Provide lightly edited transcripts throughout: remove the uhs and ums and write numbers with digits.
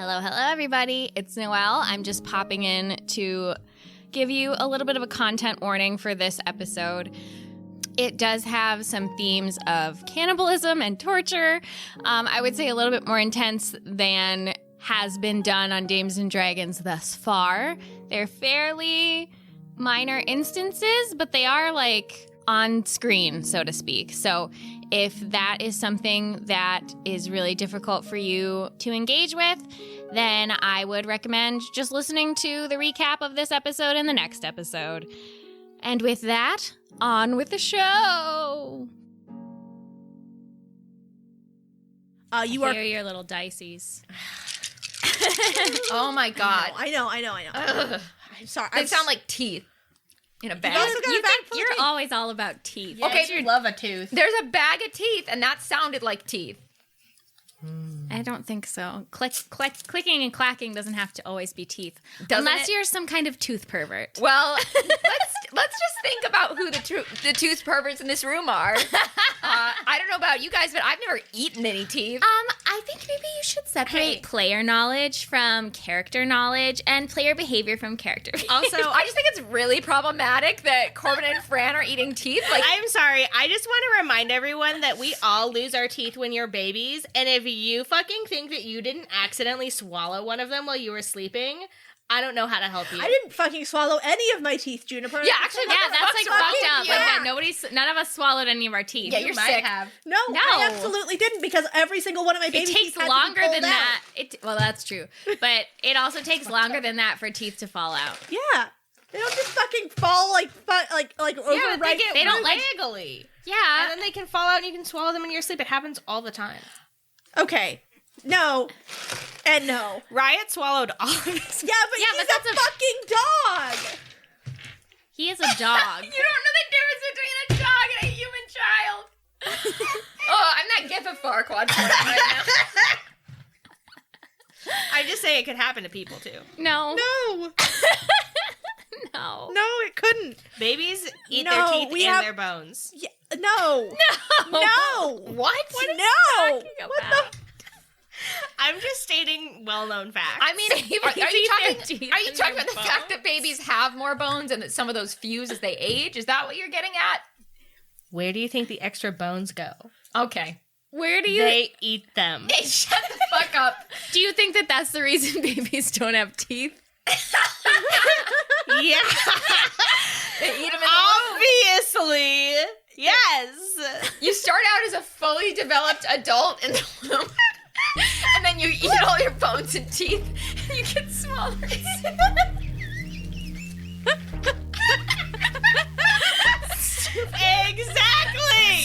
Hello, everybody. It's Noelle. I'm just popping in to give you a little bit of a content warning for this episode. It does have some themes of cannibalism and torture. I would say a little bit more intense than has been done on Dames and Dragons thus far. They're fairly minor instances, but they are like on screen, so to speak. So if that is something that is really difficult for you to engage with, then I would recommend just listening to the recap of this episode in the next episode. And with that, on with the show. You are your little diceys. Oh my god. I know. I'm sorry. They sound like teeth in a bag. You're always all about teeth. Yeah, Okay, you love a tooth. There's a bag of teeth, and that sounded like teeth. I don't think so. Clicking and clacking doesn't have to always be teeth. Doesn't Unless it? you're some kind of tooth pervert. Well, let's just think about who the tooth perverts in this room are. I don't know about you guys, but I've never eaten any teeth. I think maybe you should separate player knowledge from character knowledge and player behavior from character behavior. Also, I just think it's really problematic that Corbin and Fran are eating teeth. Like, I'm sorry. I just want to remind everyone that we all lose our teeth when you're babies. And if you fucking think that you didn't accidentally swallow one of them while you were sleeping, I don't know how to help you. I didn't fucking swallow any of my teeth, Juniper. yeah, actually, Yeah, that's like fucked up. yeah. Like none of us swallowed any of our teeth. Yeah, you're might sick. have. No, No. I absolutely didn't because every single one of my It baby takes teeth had longer to be than pulled that. out. Well, that's true. But it also takes longer than that for teeth to fall out. Yeah. They don't just fucking fall like over Yeah, right. They don't like- wiggly. Yeah. And then they can fall out and you can swallow them in your sleep. It happens all the time. Okay. No. And no. Riot swallowed all of his. Yeah, but he's that's a fucking dog. He is a dog. You don't know the difference between a dog and a human child. Oh, I'm that gif of Farquaad right now. I just say it could happen to people too. No. No. No. No, it couldn't. Babies eat No, their teeth we and have- their bones. Yeah, no. No. What? No. What the? I'm just stating well-known facts. I mean, Babies are eat you their talking teeth and about their the fact that babies have more bones and that some of those fuse as they age? Is that what you're getting at? Where do you think the extra bones go? Okay. Where do you They eat them. Hey, shut the fuck up. do you think that that's the reason babies don't have teeth? Yeah. They eat them in the womb. Obviously. Yes. You start out as a fully developed adult in the womb, and then you eat all your bones and teeth, and you get smaller. Exactly.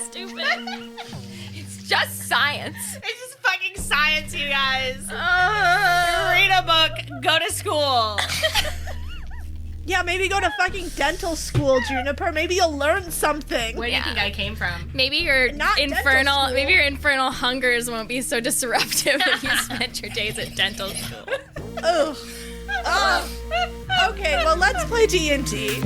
Stupid. It's just science. It's just fucking science, you guys. Read a book. Go to school. Yeah, maybe go to fucking dental school, Juniper. Maybe you'll learn something. Where do you think I came from? Maybe your Not dental infernal hungers won't be so disruptive if you spent your days at dental school. Ugh. Okay, well, let's play D&D.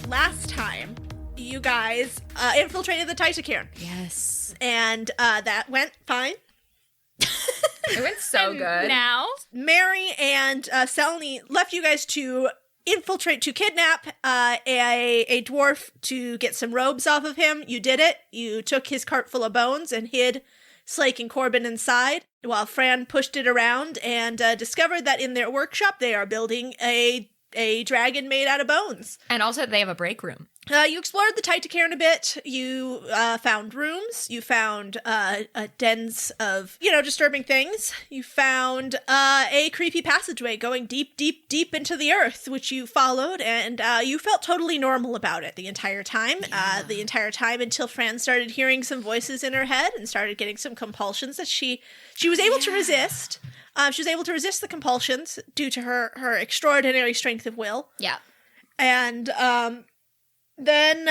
Last time, you guys infiltrated the Titacairn, Yes. and that went fine. It went so good. Now, Mary and Selny left you guys to kidnap a dwarf to get some robes off of him. You did it. You took his cart full of bones and hid Slake and Corbin inside, while Fran pushed it around and discovered that in their workshop they are building a dragon made out of bones. And also, they have a break room. You explored the Titacairn a bit. You found rooms. You found dens of, disturbing things. You found a creepy passageway going deep, deep, deep into the earth, which you followed, and you felt totally normal about it the entire time. The entire time until Fran started hearing some voices in her head and started getting some compulsions that she was able to resist. She was able to resist the compulsions due to her extraordinary strength of will. yeah. And Then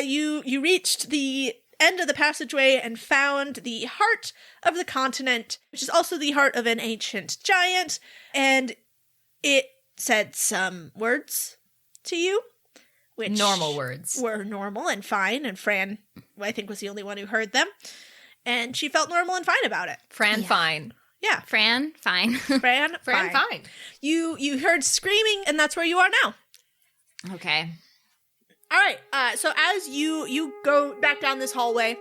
you reached the end of the passageway and found the heart of the continent, which is also the heart of an ancient giant, and it said some words to you, which Normal words. were normal and fine, and Fran, I think, was the only one who heard them, and she felt normal and fine about it. Fran fine. Yeah, Fran, fine. Fran, Fran, fine. fine. You heard screaming, and that's where you are now. Okay. All right. So as you go back down this hallway,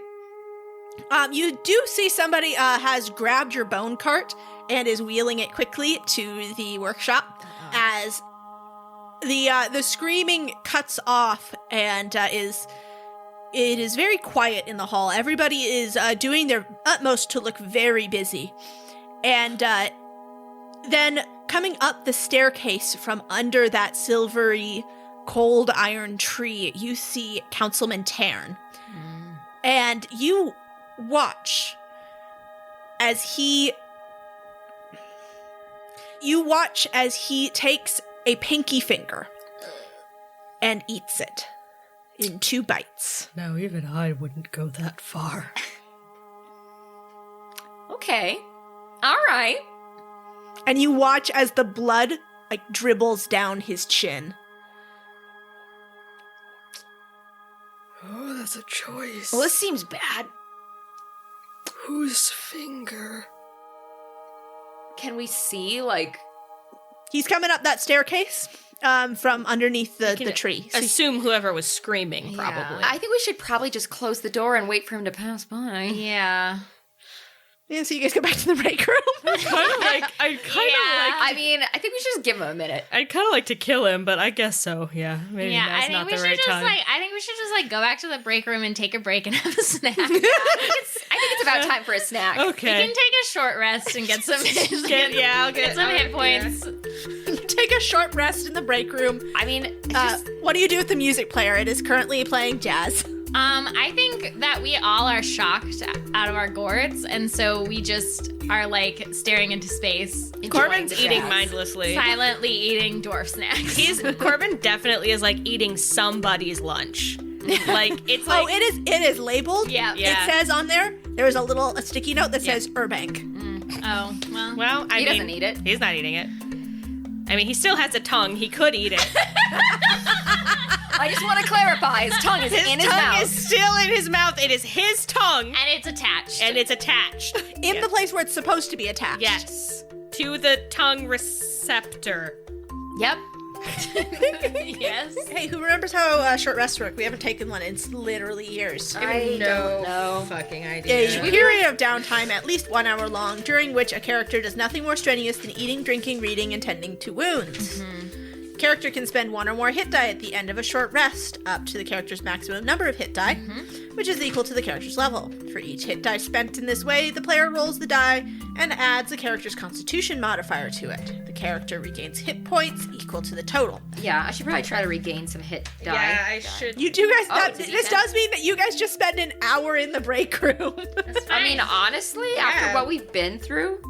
you do see somebody has grabbed your bone cart and is wheeling it quickly to the workshop. As the screaming cuts off, and it is very quiet in the hall. Everybody is doing their utmost to look very busy, and then coming up the staircase from under that silvery cold iron tree, you see Councilman Tarn. And you watch as he takes a pinky finger and eats it in 2 bites. Now, even I wouldn't go that far. Okay. All right. And you watch as the blood dribbles down his chin. Oh, that's a choice. Well, this seems bad. Whose finger? Can we see, like... He's coming up that staircase from underneath the can tree. Assume whoever was screaming, Yeah. probably. I think we should probably just close the door and wait for him to pass by. Yeah. Yeah, so you guys go back to the break room. I'd kind of like I mean, I think we should just give him a minute. I'd kind of like to kill him, but I guess so. Yeah, maybe Yeah, now's I think not we the should right just time. I think we should just go back to the break room and take a break and have a snack. I think it's about time for a snack. We Okay. can take a short rest and get some I'll get some hit points. Take a short rest in the break room. I mean, it's just, What do you do with the music player? It is currently playing jazz. I think that we all are shocked out of our gourds, and so we just are staring into space, Corbin's the eating jazz. mindlessly. silently eating dwarf snacks. Corbin definitely is eating somebody's lunch. It's Oh, it is labeled. Yeah. It says on there is a sticky note that says Urbank. Oh, well. well, He doesn't eat it. He's not eating it. I mean, he still has a tongue. He could eat it. I just want to clarify. His tongue is in his tongue mouth. is still in his mouth. It is his tongue, And it's attached. and it's attached. In the place where it's supposed to be attached. Yes. To the tongue receptor. Yep. Yes. Hey, who remembers how short rests work? We haven't taken one in literally years. I don't know. Fucking A idea. period of downtime at least 1 hour long, during which a character does nothing more strenuous than eating, drinking, reading, and tending to wounds. Character can spend 1 or more hit die at the end of a short rest, up to the character's maximum number of hit die, which is equal to the character's level. For each hit die spent in this way, the player rolls the die and adds the character's constitution modifier to it. The character regains hit points equal to the total. Yeah, I should probably try to regain some hit die. Yeah, I should. You do guys, Oh, does he this spend- does mean that you guys just spend an hour in the break room. I mean, honestly, after what we've been through,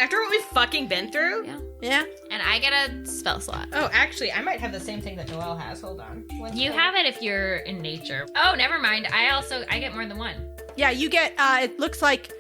After what we've fucking been through? yeah. Yeah. And I get a spell slot. Oh, actually, I might have the same thing that Noelle has. Hold on. You have it if you're in nature. Oh, never mind. I get more than one. Yeah, you get, it looks like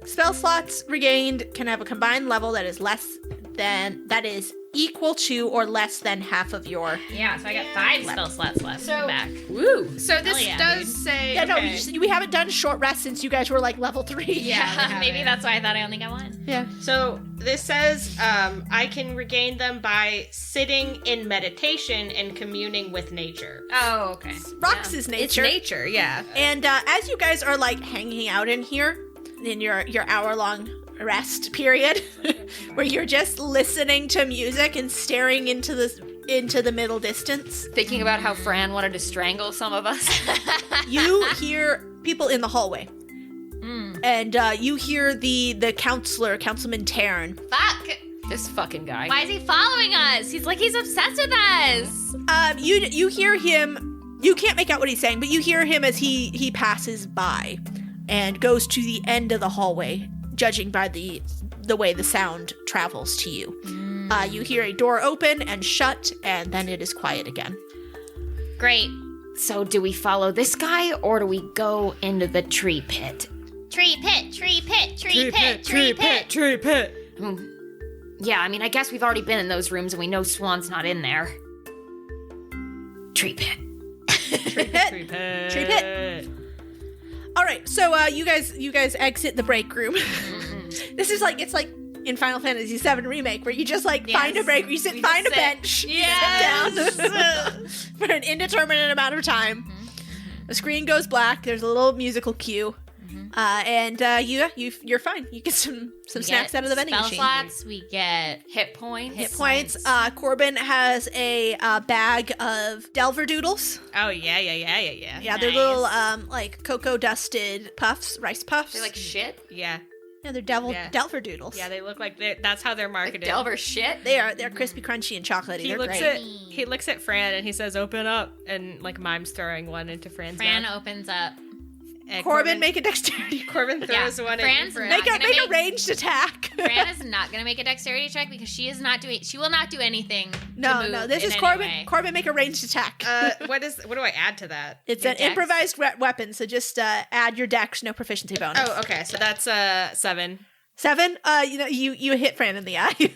spell slots regained can have a combined level that is equal to or less than half of your. Yeah, so I got 5 spell slots left So- back. Woo. So this Hell yeah, does dude. say. Yeah, no, okay. we haven't done short rest since you guys were level 3. Yeah, maybe that's why I thought I only got one. Yeah. So this says I can regain them by sitting in meditation and communing with nature. Oh, okay. Rocks is It's nature. nature, yeah. And as you guys are hanging out in here in your hour-long rest period, where you're just listening to music and staring into the middle distance, Thinking about how Fran wanted to strangle some of us. you hear people in the hallway. And you hear the Councilman Tarn. Fuck! This fucking guy. Why is he following us? He's obsessed with us. You hear him. You can't make out what he's saying, but you hear him as he passes by and goes to the end of the hallway, judging by the way the sound travels to you. You hear a door open and shut, and then it is quiet again. Great. So do we follow this guy or do we go into the tree pit? Tree pit, tree pit, tree Tree pit, tree pit, tree pit. Yeah, I mean, I guess we've already been in those rooms and we know Swan's not in there. Tree pit. Tree pit. Tree pit. Tree pit. All right, so you guys exit the break room. This is like, it's like in Final Fantasy VII Remake, where you just like find a break, find a bench, you sit down for an indeterminate amount of time. The screen goes black. There's a little musical cue, and you're fine. You get some snacks out of the vending machine. Spell slots. We get Hit points. Hit points. Corbin has a bag of Delver Doodles. Oh, yeah. Yeah, they're little like cocoa dusted puffs, rice puffs. They're like shit. Yeah. Yeah, they're Delver Doodles. Yeah, they look like that's how they're marketed. Like Delver shit. They're crispy, crunchy, and chocolatey. He They're looks great. he looks at Fran and he says, "Open up," and like mimes throwing one into Fran's Fran mouth. opens up. And Corbin, make a dexterity. Corbin throws one Fran's at Fran. not Make a ranged attack. Fran is not going to make a dexterity check because she will not do anything. No, to move this in is any Corbin. way. Corbin, make a ranged attack. What do I add to that? It's your an dex. improvised weapon, so just add your dex, no proficiency bonus. Oh, okay. So that's 7. 7. You hit Fran in the eye.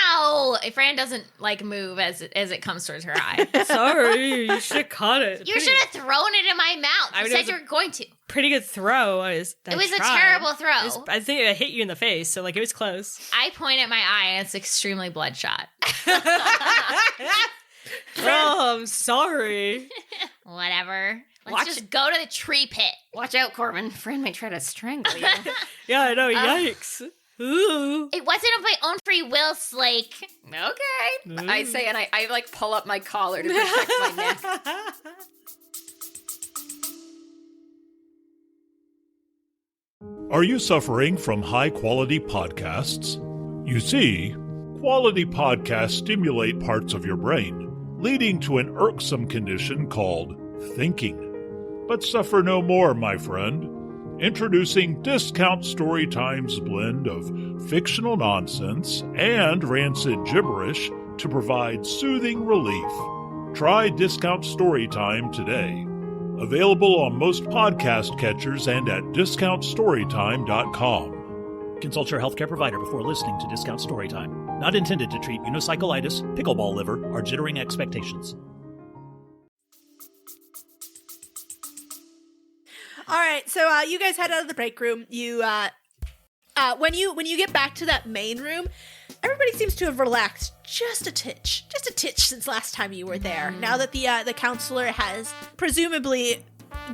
Ow! Fran doesn't like move as it comes towards her eye. Sorry, you should have caught it. You should have thrown it in my mouth. I You mean, said it was you were going to. Pretty good throw. It was a terrible throw. I think it hit you in the face, so like it was close. I point at my eye and it's extremely bloodshot. Oh, I'm sorry. Whatever. Let's Watch just go to the tree pit. Watch out, Corbin. Fran may try to strangle you. Yeah, I know. Yikes. Ooh. It wasn't of my own free will, Slake. Okay. I say, and I like pull up my collar to protect my neck. Are you suffering from high-quality podcasts? You see, quality podcasts stimulate parts of your brain, leading to an irksome condition called thinking. But suffer no more, my friend. Introducing Discount Storytime's blend of fictional nonsense and rancid gibberish to provide soothing relief. Try Discount Storytime today. Available on most podcast catchers and at discountstorytime.com. Consult your healthcare provider before listening to Discount Storytime. Not intended to treat unicyclitis, pickleball liver, or jittering expectations. All right, so you guys head out of the break room. You when you get back to that main room, everybody seems to have relaxed just a titch since last time you were there. Now that the counselor has presumably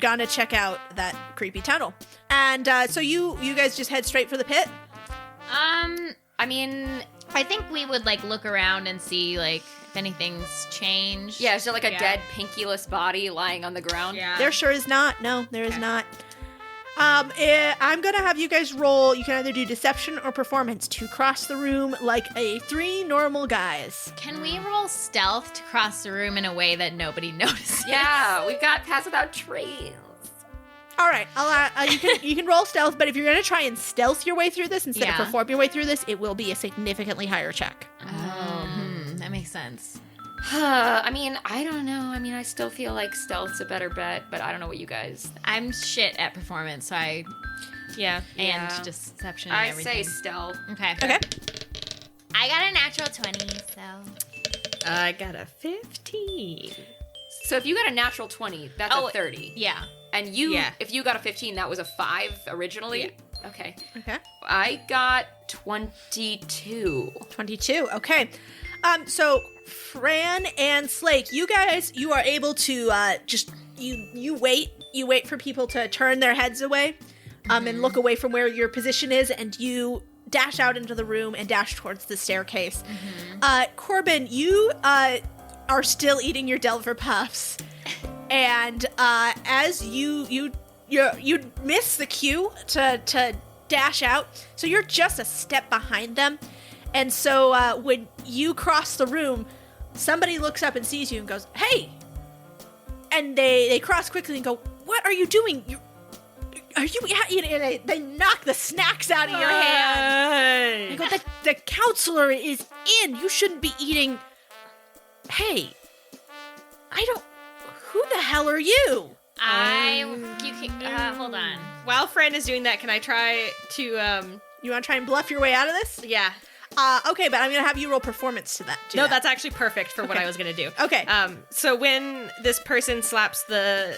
gone to check out that creepy tunnel, and so you guys just head straight for the pit. I mean, I think we would like look around and see like if anything's changed. Yeah, is there like a dead pinkyless body lying on the ground? Yeah. There sure is not. No, there is not. I'm gonna have you guys roll. You can either do deception or performance to cross the room like 3 normal guys. Can we roll stealth to cross the room in a way that nobody notices? Yeah, we've got Pass Without Trails. All right, you can roll stealth, but if you're gonna try and stealth your way through this instead of Yeah. perform your way through this, it will be a significantly higher check. That makes sense. I mean, I don't know. I mean, I still feel like stealth's a better bet, but I don't know what you guys. I'm shit at performance, so and Yeah. deception and I everything. say stealth. Okay. Okay. I got a natural 20, so I got a 15. So if you got a natural 20, that's Oh, a 30. yeah. And if you got a 15, that was a 5 originally? Yeah. Okay. Okay. I got 22. 22. Okay. So Fran and Slake, you are able to just you wait for people to turn their heads away, and look away from where your position is, and you dash out into the room and dash towards the staircase. Corbin, you are still eating your Delver puffs, and as you miss the cue to dash out, so you're just a step behind them. And so when you cross the room, somebody looks up and sees you and goes, "Hey!" And they cross quickly and go, "What are you doing? Are you?" And they knock the snacks out of your hand. They go, "The counselor is in. You shouldn't be eating." Hey, Who the hell are you? Hold on. While Fran is doing that, can I try to, You want to try and bluff your way out of this? yeah. Okay, but I'm going to have you roll performance to that. No, that's actually perfect for what I was going to do. Okay. So when this person slaps the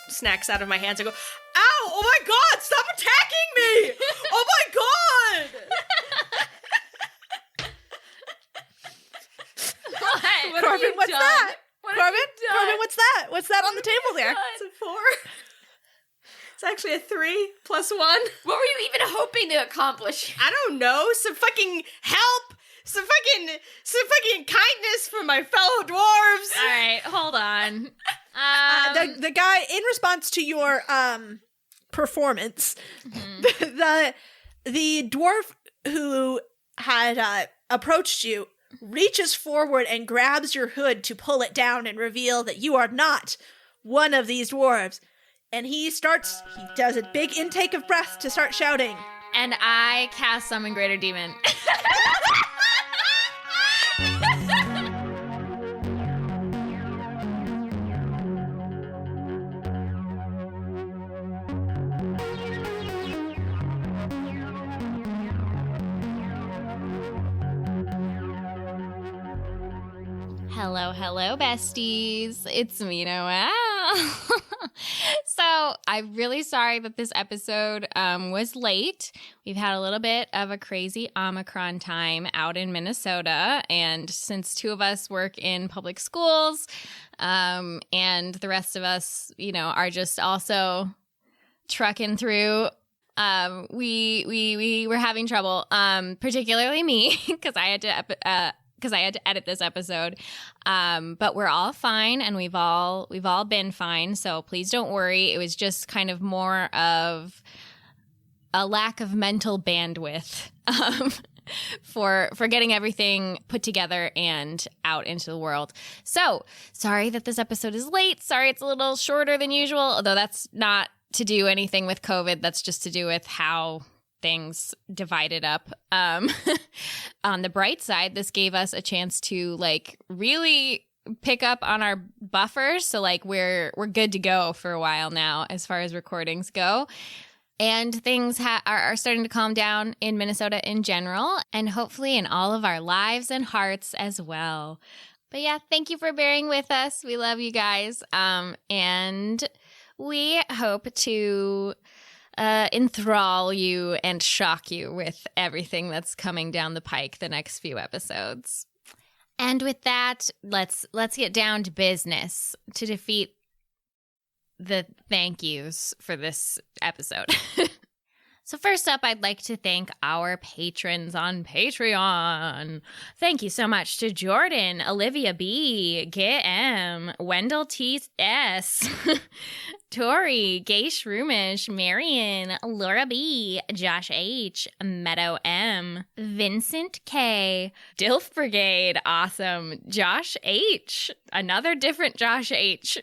snacks out of my hands, I go, ow, oh my god, stop attacking me! Oh my god! Corbin, what's that? Corbin, what's that? What's that on the table there? It's a 4. It's actually a 3 plus 1. What were you even hoping to accomplish? I don't know, some fucking help! Some fucking kindness from my fellow dwarves! All right, hold on. The guy, in response to your performance, the dwarf who had approached you reaches forward and grabs your hood to pull it down and reveal that you are not one of these dwarves. And he does a big intake of breath to start shouting. And I cast Summon Greater Demon. Hello, besties. It's me, Noelle. So I'm really sorry that this episode was late. We've had a little bit of a crazy Omicron time out in Minnesota. And since 2 of us work in public schools and the rest of us, are just also trucking through, we were having trouble, particularly me, because I had to edit this episode. But we're all fine, and we've all been fine. So please don't worry. It was just kind of more of a lack of mental bandwidth for getting everything put together and out into the world. So sorry that this episode is late. Sorry it's a little shorter than usual, although that's not to do anything with COVID. That's just to do with how things divided up. On the bright side, this gave us a chance to really pick up on our buffers. So we're good to go for a while now as far as recordings go. And things are starting to calm down in Minnesota in general, and hopefully in all of our lives and hearts as well. But yeah, thank you for bearing with us. We love you guys. And we hope to enthrall you and shock you with everything that's coming down the pike the next few episodes. And with that, let's get down to business to defeat the thank yous for this episode. So first up, I'd like to thank our patrons on Patreon. Thank you so much to Jordan, Olivia B, G.M., Wendell T.S., Tori, Gay Shroomish, Marion, Laura B, Josh H, Meadow M, Vincent K, Dilf Brigade, awesome, Josh H, another different Josh H,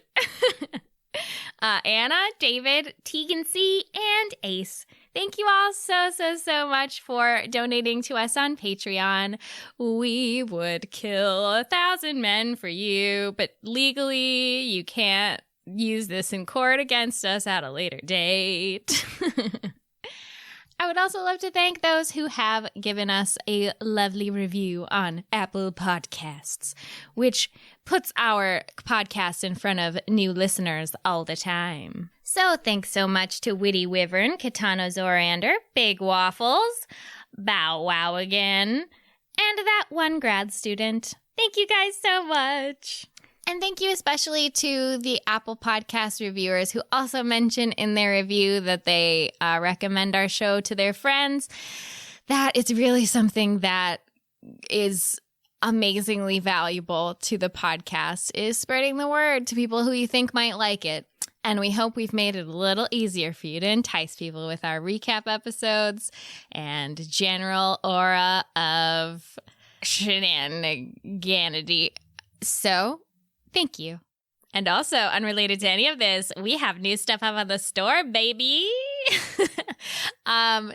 Anna, David, Tegan C, and Ace. Thank you all so much for donating to us on Patreon. We would kill 1,000 men for you, but legally you can't use this in court against us at a later date. I would also love to thank those who have given us a lovely review on Apple Podcasts, which puts our podcast in front of new listeners all the time. So thanks so much to Witty Wyvern, Katana Zorander, Big Waffles, Bow Wow again, and that one grad student. Thank you guys so much. And thank you especially to the Apple Podcast reviewers who also mention in their review that they recommend our show to their friends. That is really something that is amazingly valuable to the podcast, is spreading the word to people who you think might like it. And we hope we've made it a little easier for you to entice people with our recap episodes and general aura of shenaniganity. So, thank you. And also, unrelated to any of this, we have new stuff up on the store, baby.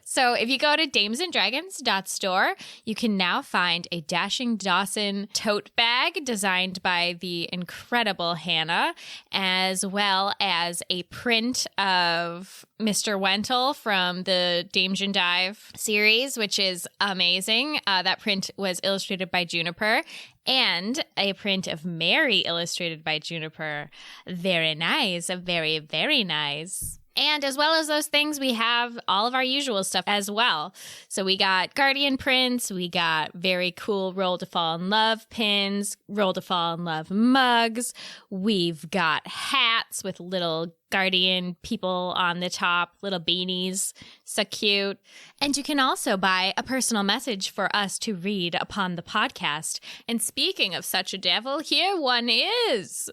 So if you go to damesanddragons.store, you can now find a Dashing Dawson tote bag designed by the incredible Hannah, as well as a print of Mr. Wentle from the Dames and Dive series, which is amazing. That print was illustrated by Juniper, and a print of Mary illustrated by Juniper. Very nice. Very, very nice. And as well as those things, we have all of our usual stuff as well. So we got Guardian prints, we got very cool Roll to Fall in Love pins, Roll to Fall in Love mugs, we've got hats with little Guardian people on the top, little beanies, so cute. And you can also buy a personal message for us to read upon the podcast. And speaking of such a devil, here one is.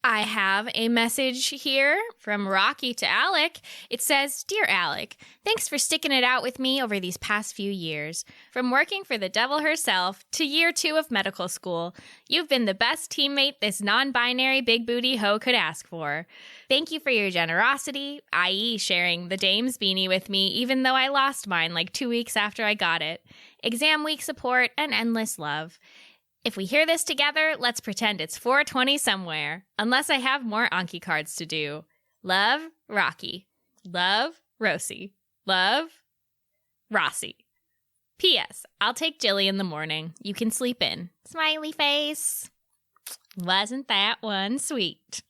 I have a message here from Rocky to Alec. It says, Dear Alec, thanks for sticking it out with me over these past few years. From working for the devil herself to year 2 of medical school, you've been the best teammate this non-binary big booty hoe could ask for. Thank you for your generosity, i.e. sharing the Dames beanie with me even though I lost mine like 2 weeks after I got it. Exam week support and endless love. If we hear this together, let's pretend it's 420 somewhere, unless I have more Anki cards to do. Love, Rocky. Love, Rosie. Love, Rossi. P.S. I'll take Jilly in the morning. You can sleep in. Smiley face. Wasn't that one sweet?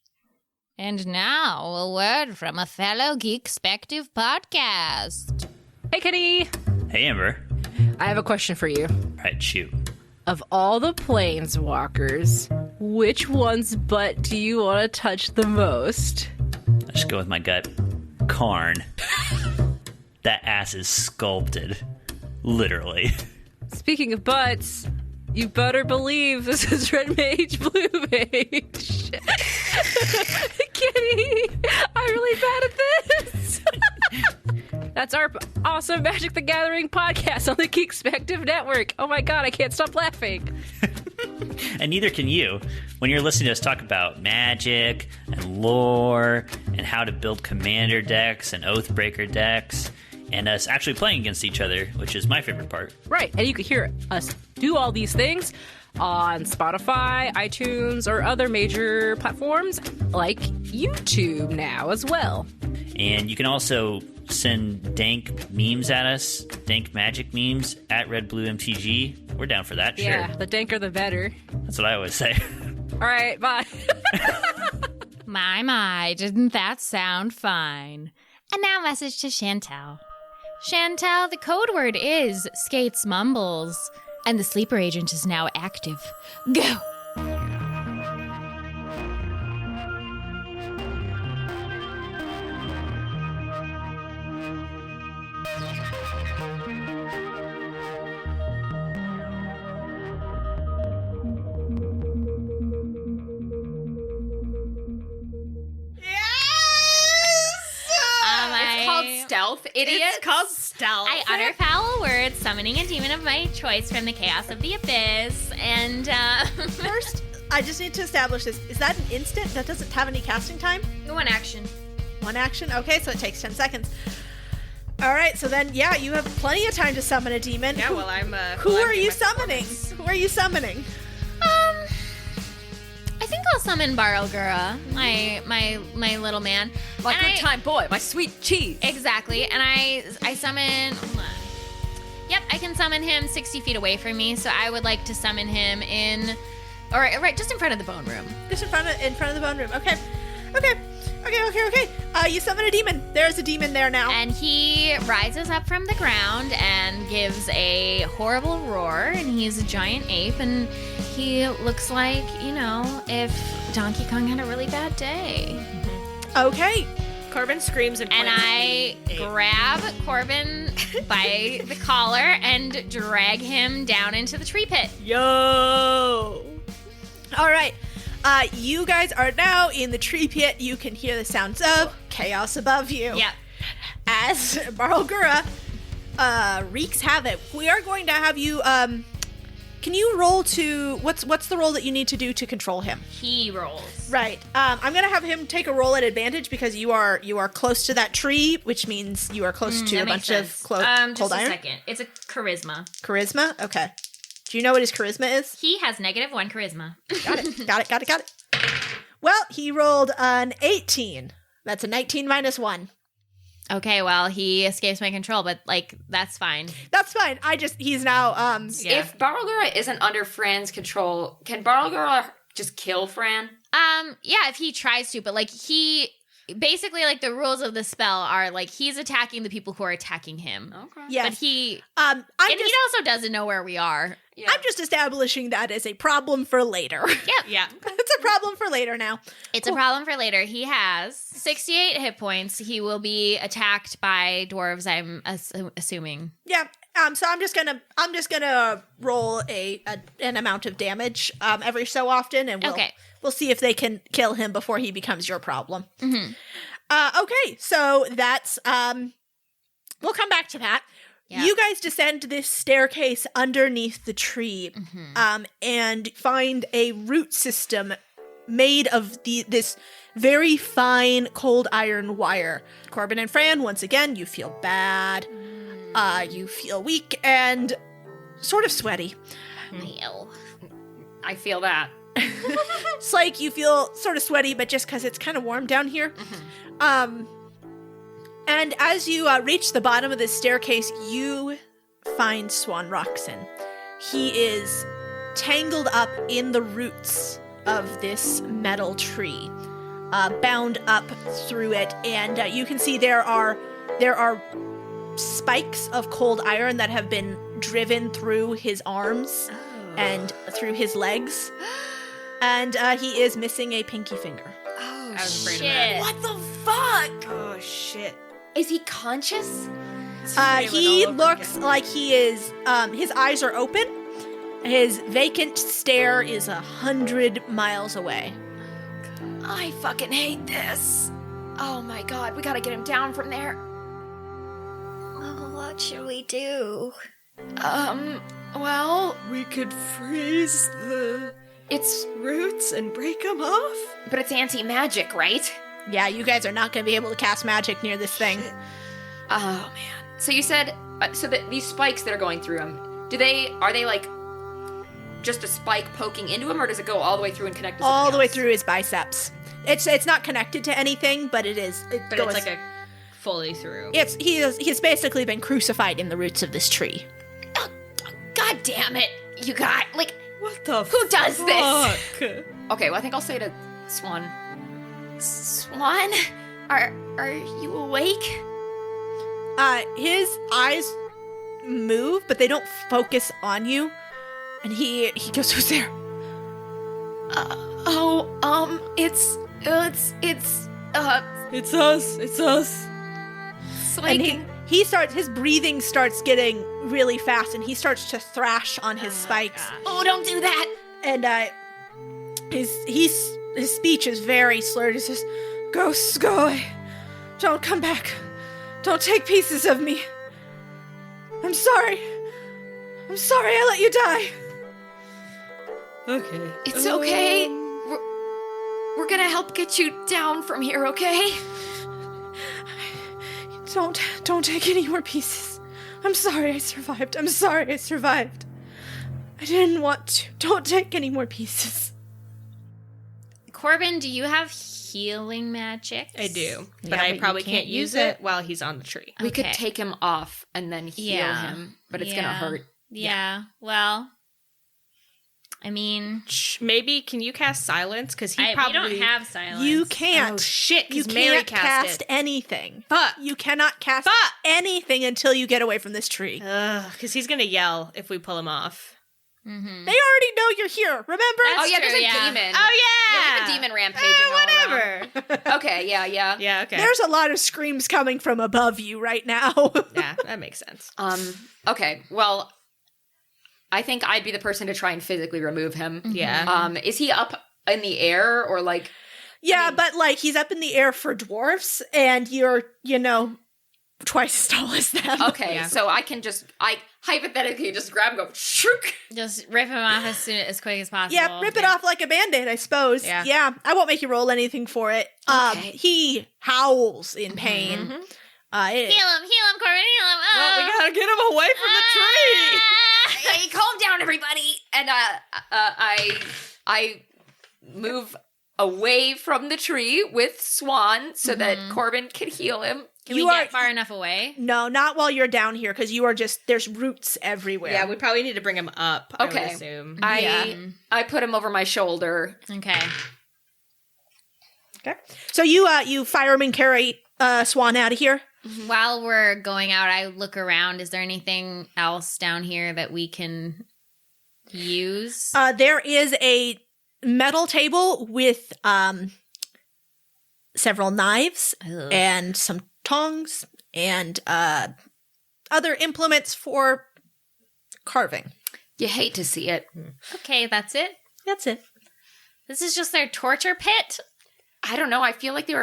And now, a word from a fellow Geekspective podcast. Hey, Kitty. Hey, Amber. I have a question for you. All right, shoot. Of all the planeswalkers, which one's butt do you want to touch the most? Let's just go with my gut. Karn. That ass is sculpted. Literally. Speaking of butts, you better believe this is Red Mage, Blue Mage. Kitty, I'm really bad at this. That's our awesome Magic the Gathering podcast on the Geekspective Network. Oh my god, I can't stop laughing. And neither can you. When you're listening to us talk about magic and lore and how to build commander decks and Oathbreaker decks and us actually playing against each other, which is my favorite part. Right, and you can hear us do all these things on Spotify, iTunes, or other major platforms like YouTube now as well. And you can also send dank memes at us, dank magic memes at RedBlueMTG. We're down for that, sure. Yeah, the danker the better. That's what I always say. All right, bye. My, didn't that sound fine? And now message to Chantel. Chantel, the code word is Skates Mumbles, and the sleeper agent is now active. Go! Stealth, idiot. It's called stealth. I utter foul words, summoning a demon of my choice from the chaos of the abyss, and First, I just need to establish this. Is that an instant that doesn't have any casting time? One action. One action? Okay, so it takes 10 seconds. All right, so then, yeah, you have plenty of time to summon a demon. Yeah, well, I'm... Who are you summoning? Who are you summoning? I think I'll summon Barlgura, my little man. My good time boy, my sweet cheese. Exactly, and I summon... Hold on. Yep, I can summon him 60 feet away from me, so I would like to summon him in... Or, right, just in front of the bone room. Just in front of the bone room. Okay. You summon a demon. There's a demon there now. And he rises up from the ground and gives a horrible roar, and he's a giant ape, and he looks like, you know, if Donkey Kong had a really bad day. Okay. Corbin screams and I grab Corbin by the collar and drag him down into the tree pit. Yo! All right. You guys are now in the tree pit. You can hear the sounds of chaos above you. Yep. As Barlgura wreaks havoc. We are going to have you Can you roll to what's the roll that you need to do to control him? He rolls. Right. I'm gonna have him take a roll at advantage because you are close to that tree, which means you are close to a bunch of cold just a iron. second. It's a charisma. Charisma. Okay. Do you know what his charisma is? He has -1 charisma. Got it. Well, he rolled an 18. That's a 19 minus 1. Okay, well, he escapes my control, but, like, that's fine. That's fine. He's now, Yeah. If Barlgura isn't under Fran's control, can Barlgura just kill Fran? Yeah, if he tries to, but, like, basically, like, the rules of the spell are, like, he's attacking the people who are attacking him. Okay. yes. But he he also doesn't know where we are. Yeah. I'm just establishing that as a problem for later. Yeah. It's a problem for later now. It's a problem for later. He has 68 hit points. He will be attacked by dwarves, I'm assuming. Yeah. So I'm just gonna roll an amount of damage every so often, and we'll see if they can kill him before he becomes your problem. Mm-hmm. Okay, so that's we'll come back to that. Yeah. You guys descend this staircase underneath the tree, and find a root system made of this very fine cold iron wire. Corbin and Fran, once again, you feel bad. You feel weak and sort of sweaty. Ew. I feel that. It's like you feel sort of sweaty, but just because it's kind of warm down here. And as you reach the bottom of this staircase, you find Swan Rockson. He is tangled up in the roots of this metal tree, bound up through it, and you can see there are spikes of cold iron that have been driven through his arms and through his legs, and he is missing a pinky finger. Oh, I was afraid of that. What the fuck? Oh, shit. Is he conscious? He looks like he is, his eyes are open. His vacant stare is 100 miles away. I fucking hate this. Oh my god, we gotta get him down from there. What should we do? Well, We could freeze the it's roots and break them off? but it's anti-magic, right? Yeah, you guys are not going to be able to cast magic near this thing. Oh man. So you said so that these spikes that are going through him, are they like just a spike poking into him, or does it go all the way through and connect to something All the way else? through his biceps. It's not connected to anything, but it is. But it's like a fully through. He's basically been crucified in the roots of this tree. Oh, God damn it! You got like What the who does this? fuck? Okay, well I think I'll say to Swan. Swan, are you awake? His eyes move, but they don't focus on you. And he goes, "Who's there?" It's us. It's us. Like, And his breathing starts getting really fast, and he starts to thrash on his spikes. oh, don't do that! And his speech is very slurred. He says, "Ghosts, go away. Don't come back. Don't take pieces of me. I'm sorry. I'm sorry I let you die." Okay. It's okay. We're gonna help get you down from here, okay? Don't take any more pieces. I'm sorry I survived. I'm sorry I survived. I didn't want to. Don't take any more pieces. Corbin, do you have healing magic? I do, but Yeah, I but you probably can't can't use it while he's on the tree. We could Okay. take him off and then heal Yeah. him, but it's gonna Yeah. hurt. Yeah. Well, I mean, Maybe can you cast silence? Because he we probably don't have silence. You can't. Oh shit! You Because Mary can't cast cast it. anything. Fuck. You cannot cast Fuck. anything until you get away from this tree. Because he's gonna yell if we pull him off. Mm-hmm. They already know you're here, remember? That's Oh yeah, true, there's a yeah. demon. Oh Yeah, yeah. there's a demon rampaging all around. Whatever. Okay, yeah. Yeah. Okay. There's a lot of screams coming from above you right now. Yeah, that makes sense. Okay, well, I think I'd be the person to try and physically remove him. Yeah. Is he up in the air or like? Yeah, but like he's up in the air for dwarfs, and you're, twice as tall as them. Okay, so I hypothetically just grab and go, shook. Just rip him off as quick as possible. Yeah, rip it off like a band-aid, I suppose. Yeah. I won't make you roll anything for it. Okay. He howls in pain. Heal him, Corbin, heal him. Well, we gotta get him away from the tree. Hey, calm down, everybody. And I move away from the tree with Swan so that Corbin can heal him. Can we get far enough away? No, not while you're down here, because you are there's roots everywhere. Yeah, we probably need to bring him up, Okay. I would assume. I put him over my shoulder. Okay. So you firemen carry Swan out of here? While we're going out, I look around. Is there anything else down here that we can use? There is a metal table with several knives and some tongs and other implements for carving. You hate to see it. Okay, that's it. That's it. This is just their torture pit? I don't know. I feel like they were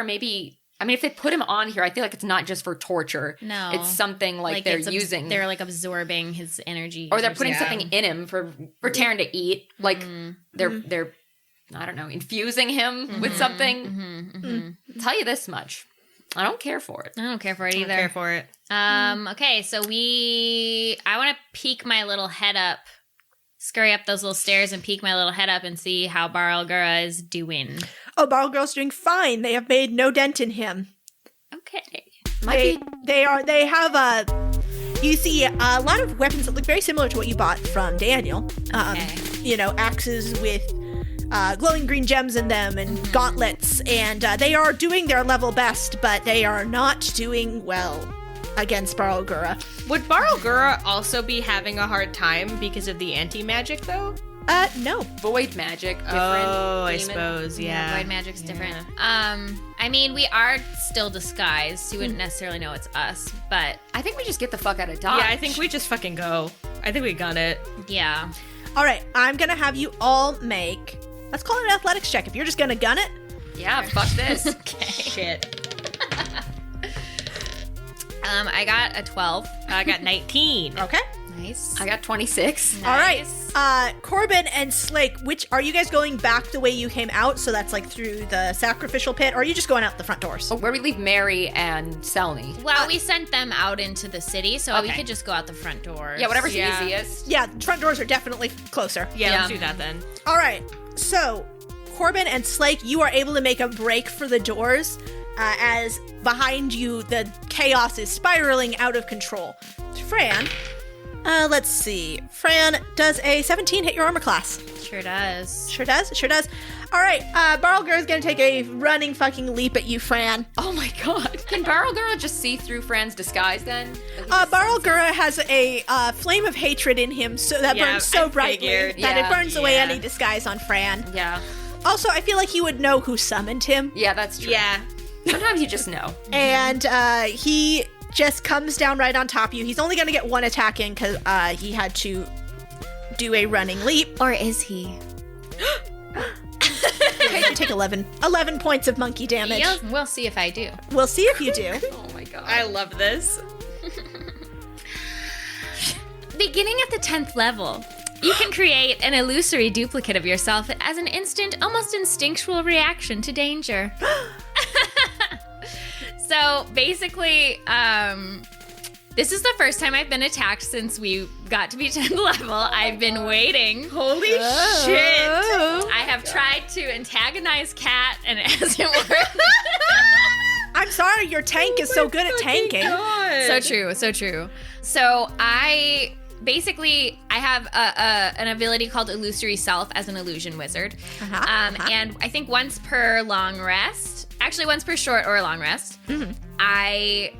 if they put him on here, I feel like it's not just for torture. No. It's something like they're using. They're like absorbing his energy. Or they're putting something in him for Taryn to eat. Like they're I don't know, infusing him with something. I'll tell you this much. I don't care for it. I don't care for it I either. don't care for it. Okay, so I want to peek my little head up, scurry up those little stairs and peek my little head up and see how Bar Gura is doing. Oh, Barrel Girl's doing fine. They have made no dent in him. Okay. They have you see a lot of weapons that look very similar to what you bought from Daniel. Axes with glowing green gems in them and gauntlets, and they are doing their level best, but they are not doing well against Barrel Gura. Would Barrel Gura also be having a hard time because of the anti-magic, though? No. Void magic. Different I demon. suppose, yeah. Void magic's different. We are still disguised, so you wouldn't necessarily know it's us, but I think we just get the fuck out of Dodge. Yeah, I think we just fucking go. I think we got it. yeah. All right, I'm going to have you all make, let's call it an athletics check. If you're just going to gun it. Yeah, fuck this. Okay. Shit. I got a 12. I got 19. Okay. Nice. I got 26. All right. Corbin and Slake, which are you guys going back the way you came out? So that's like through the sacrificial pit, or are you just going out the front doors? Oh, where we leave Mary and Selmy. Well, we sent them out into the city, so we Okay. could just go out the front doors. Yeah, whatever's Yeah. easiest. Yeah, front doors are definitely closer. Yeah, Yeah. let's do that then. All right. So, Corbin and Slake, you are able to make a break for the doors as behind you the chaos is spiraling out of control. Fran, let's see. Fran, does a 17 hit your armor class? Sure does. Sure does. Sure does. All right. Barrelgur is going to take a running fucking leap at you, Fran. Oh my god. Can Barrel Girl just see through Fran's disguise then? Barrelgur has a flame of hatred in him so that Yeah, burns so I brightly figured. that it Yeah. burns away Yeah. any disguise on Fran. Yeah. Also, I feel like he would know who summoned him. Yeah, that's true. Yeah. Sometimes you just know. And he just comes down right on top of you. He's only going to get one attack in because he had to do a running leap. Or is he? Okay, you take 11 points of monkey damage. Yeah, we'll see if I do. We'll see if you do. Oh my god. I love this. Beginning at the 10th level, you can create an illusory duplicate of yourself as an instant, almost instinctual reaction to danger. So basically, this is the first time I've been attacked since we got to be 10th level. I've been waiting. Holy shit. I have tried to antagonize Kat, and it hasn't worked. I'm sorry, your tank is so good at tanking. So true, so true. So I have an ability called Illusory Self as an illusion wizard. And I think once per long rest, actually once per short or long rest, I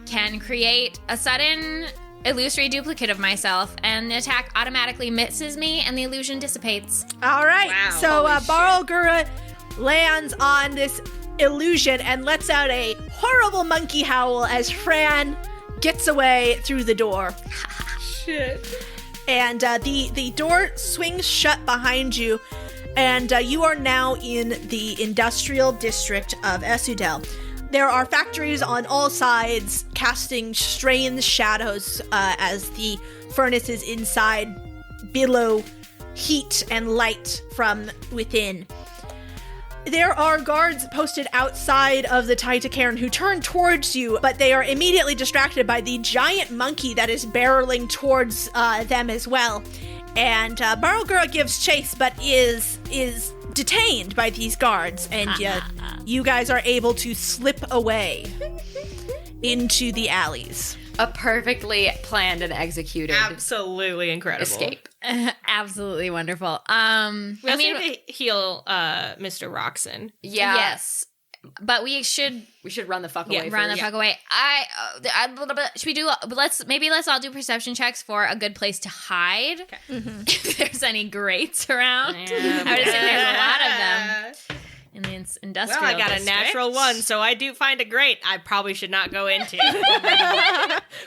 can create a sudden illusory duplicate of myself, and the attack automatically misses me and the illusion dissipates. All right. Wow. So Holy Barrelgur lands on this illusion and lets out a horrible monkey howl as Fran gets away through the door. Shit. And the door swings shut behind you, and you are now in the industrial district of Esudel. There are factories on all sides casting strange shadows as the furnaces inside billow heat and light from within. There are guards posted outside of the Titacairn who turn towards you, but they are immediately distracted by the giant monkey that is barreling towards them as well. And Barrelgura gives chase, but is detained by these guards, and you guys are able to slip away into the alleys. A perfectly planned and executed Absolutely incredible. escape. Absolutely wonderful. We also need to heal Mr. Rockson. Yeah. Yes. But we should run the fuck away. run the fuck away. Should we do? Let's all do perception checks for a good place to hide. Okay. If there's any grates around, I would assume there's a lot of them in the industrial. Well, I got district. a natural one, so I do find a grate I probably should not go into.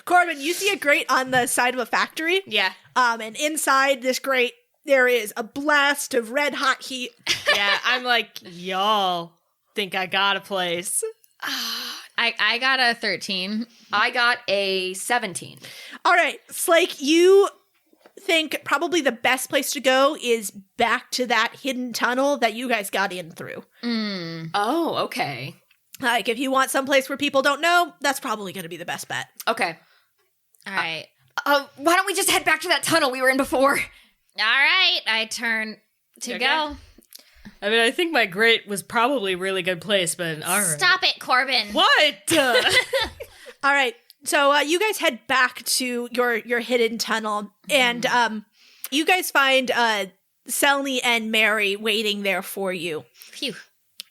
Corbin, you see a grate on the side of a factory. Yeah. And inside this grate, there is a blast of red hot heat. Yeah, I'm like, y'all think I got a place. I got a 13. I got a 17. All right, Slake, you think probably the best place to go is back to that hidden tunnel that you guys got in through. Oh, okay. Like, if you want someplace where people don't know, that's probably going to be the best bet. Okay. All right. Why don't we just head back to that tunnel we were in before? All right. I turn to go. I mean, I think my grate was probably a really good place, but all right. Stop it, Corbin. What? All right, so you guys head back to your hidden tunnel, and you guys find Selny and Mary waiting there for you. Phew.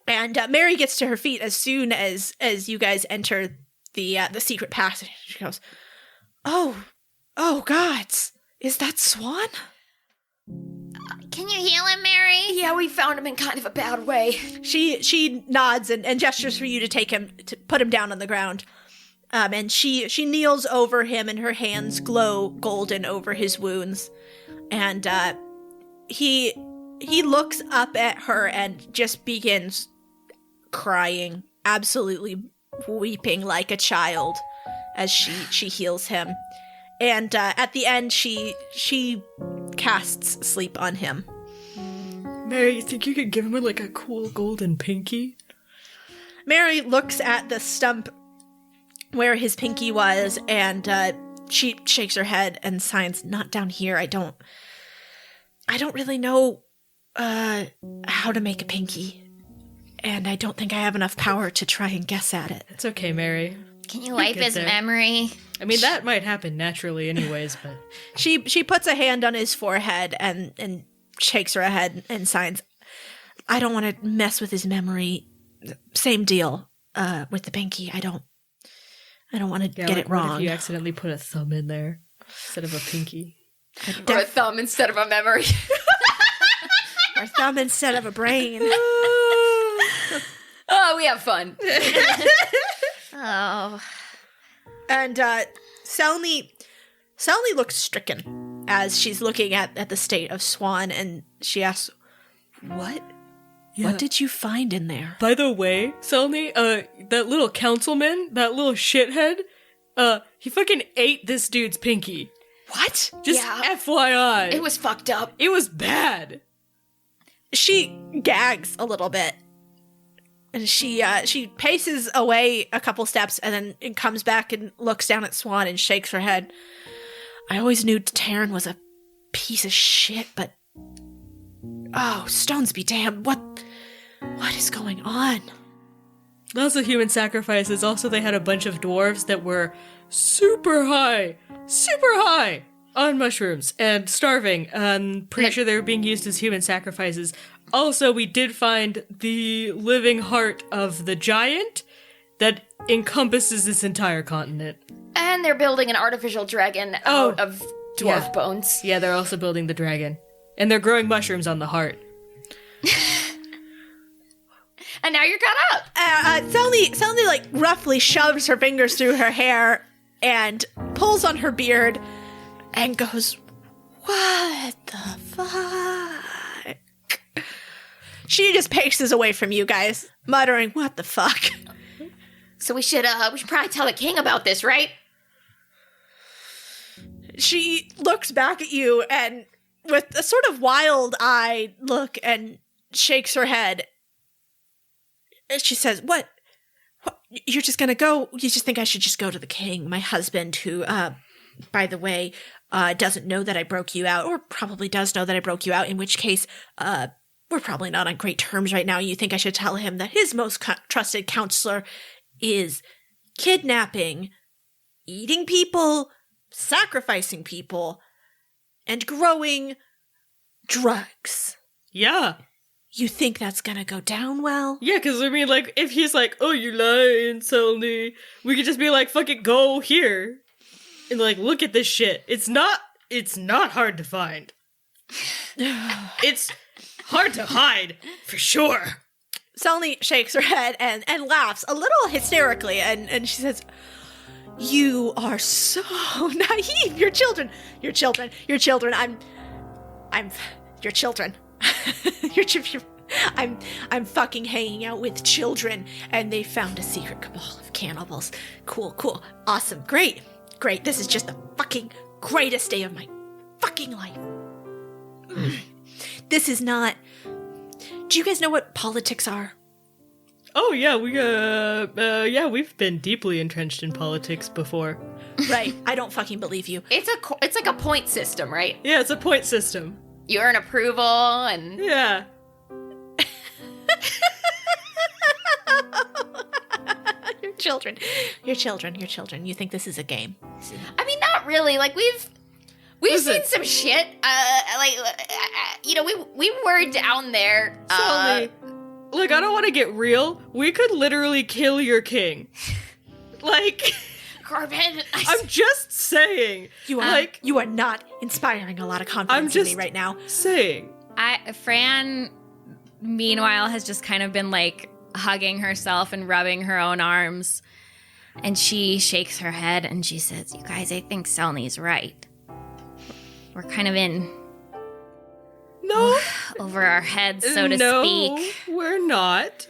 And Mary gets to her feet as soon as you guys enter the secret passage. She goes, "Oh gods, is that Swan?" Can you heal him, Mary? Yeah, we found him in kind of a bad way. She nods and gestures for you to take him, to put him down on the ground. And she kneels over him, and her hands glow golden over his wounds. And he looks up at her and just begins crying, absolutely weeping like a child as she heals him. And at the end, she casts sleep on him. Mary, you think you could give him like a cool golden pinky? Mary looks at the stump where his pinky was, and she shakes her head and signs, "Not down here. I don't really know how to make a pinky, and I don't think I have enough power to try and guess at it." It's okay, Mary. Can you wipe get his there. memory? I mean, that might happen naturally anyways, but... She puts a hand on his forehead and shakes her head and signs, "I don't want to mess with his memory. Same deal with the pinky. I don't want to get it What wrong." if you accidentally put a thumb in there instead of a pinky? Or a thumb instead of a memory. Or thumb instead of a brain. Oh, we have fun. Oh. And Selny looks stricken as she's looking at the state of Swan, and she asks, "What? Yeah. What did you find in there?" By the way, Selny, that little councilman, that little shithead, he fucking ate this dude's pinky. What? Just Yeah. FYI. It was fucked up. It was bad. She gags a little bit. And she paces away a couple steps and then comes back and looks down at Swan and shakes her head. "I always knew Taryn was a piece of shit, but... Oh, stones be damned. What is going on?" Lots of human sacrifices. Also, they had a bunch of dwarves that were super high on mushrooms and starving. Pretty sure they were being used as human sacrifices. Also, we did find the living heart of the giant that encompasses this entire continent. And they're building an artificial dragon out of dwarf bones. Yeah, they're also building the dragon. And they're growing mushrooms on the heart. And now you're caught up. Selny like roughly shoves her fingers through her hair and pulls on her beard and goes, "What the fuck?" She just paces away from you guys, muttering, "What the fuck?" So we should probably tell the king about this, right? She looks back at you and with a sort of wild-eyed look and shakes her head. And she says, What? You're just gonna go? You just think I should just go to the king? My husband, who, by the way, doesn't know that I broke you out, or probably does know that I broke you out, in which case, we're probably not on great terms right now. You think I should tell him that his most trusted counselor is kidnapping, eating people, sacrificing people, and growing drugs. Yeah. You think that's gonna go down well? Yeah, because I mean, like, if he's like, oh, you're lying, Selny, we could just be like, fucking go here. And like, look at this shit. It's not hard to find. It's hard to hide, for sure. Selny shakes her head and laughs a little hysterically, and she says, You are so naive. You're children. I'm your children. I'm fucking hanging out with children, and they found a secret cabal of cannibals. Cool. Awesome. Great. This is just the fucking greatest day of my fucking life. This is not... Do you guys know what politics are? Oh, yeah, we've been deeply entrenched in politics before. Right. I don't fucking believe you. It's like a point system, right? Yeah, it's a point system. You earn approval and... Yeah. Your children. You think this is a game? I mean, not really. Like, we've seen some shit. We were down there. Like, I don't want to get real. We could literally kill your king. Like... Corbin, I'm just saying. You are not inspiring a lot of confidence in me right now. Saying. Fran, meanwhile, has just kind of been like hugging herself and rubbing her own arms. And she shakes her head and she says, You guys, I think Selny's right. We're kind of in... No. Over our heads, so to speak. No, we're not.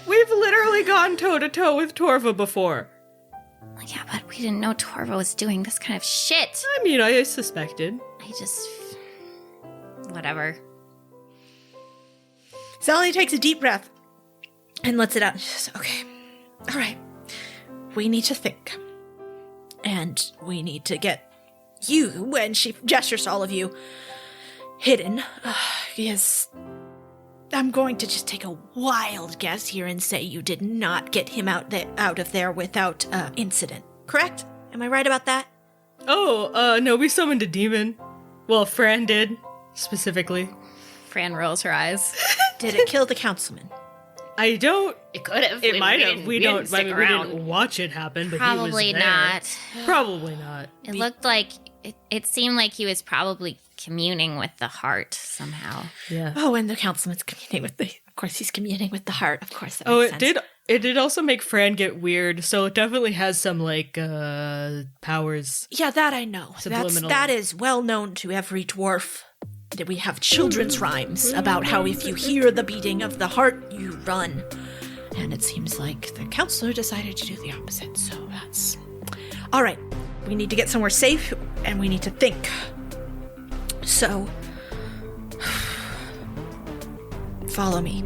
We've literally gone toe-to-toe with Torva before. Yeah, but we didn't know Torva was doing this kind of shit. I mean, I suspected. Whatever. Sally takes a deep breath and lets it out. She says, Okay, all right. We need to think. And we need to get you, and she gestures to all of you, hidden. Yes. I'm going to just take a wild guess here and say you did not get him out of there without incident. Correct? Am I right about that? Oh, no, we summoned a demon. Well, Fran did, specifically. Fran rolls her eyes. Did it kill the councilman? I don't... It could have. It might have. We didn't watch it happen, but Probably he was there. not. Probably not. It looked like... It seemed like he was probably communing with the heart somehow. Yeah. Oh, and the councilman's communing with the... Of course, he's communing with the heart. Of course, that makes sense. It did also make Fran get weird, so it definitely has some, like, powers. Yeah, that I know. That is well known to every dwarf. That we have children's rhymes about how if you hear the beating of the heart, you run. And it seems like the counselor decided to do the opposite, so that's... All right, we need to get somewhere safe, and we need to think. So... follow me.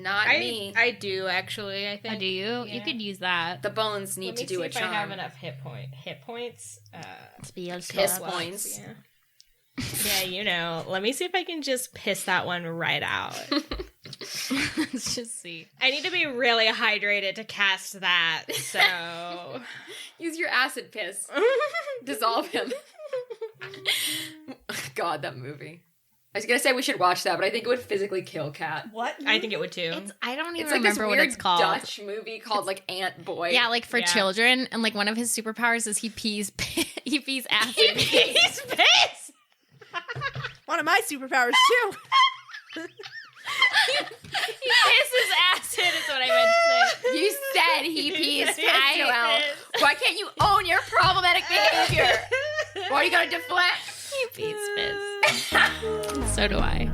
Not me. I do actually. I think. Oh, do you? Yeah. You could use that. The bones need to do a charm. I have enough hit points. Piss points. Yeah. Yeah, you know. Let me see if I can just piss that one right out. Let's just see. I need to be really hydrated to cast that. So Use your acid piss. Dissolve him. God, that movie. I was gonna say we should watch that, but I think it would physically kill Kat. What? I think it would too. I don't even It's like this remember weird what it's called. Dutch movie called like Ant Boy. Yeah, like for Yeah. children, and like one of his superpowers is he pees acid. He's pissed. One of my superpowers too. He pisses acid is what I meant to say. You said he pees piss, I Noelle. piss. Why can't you own your problematic behavior? Why are you gonna deflect? He pees piss. So do I.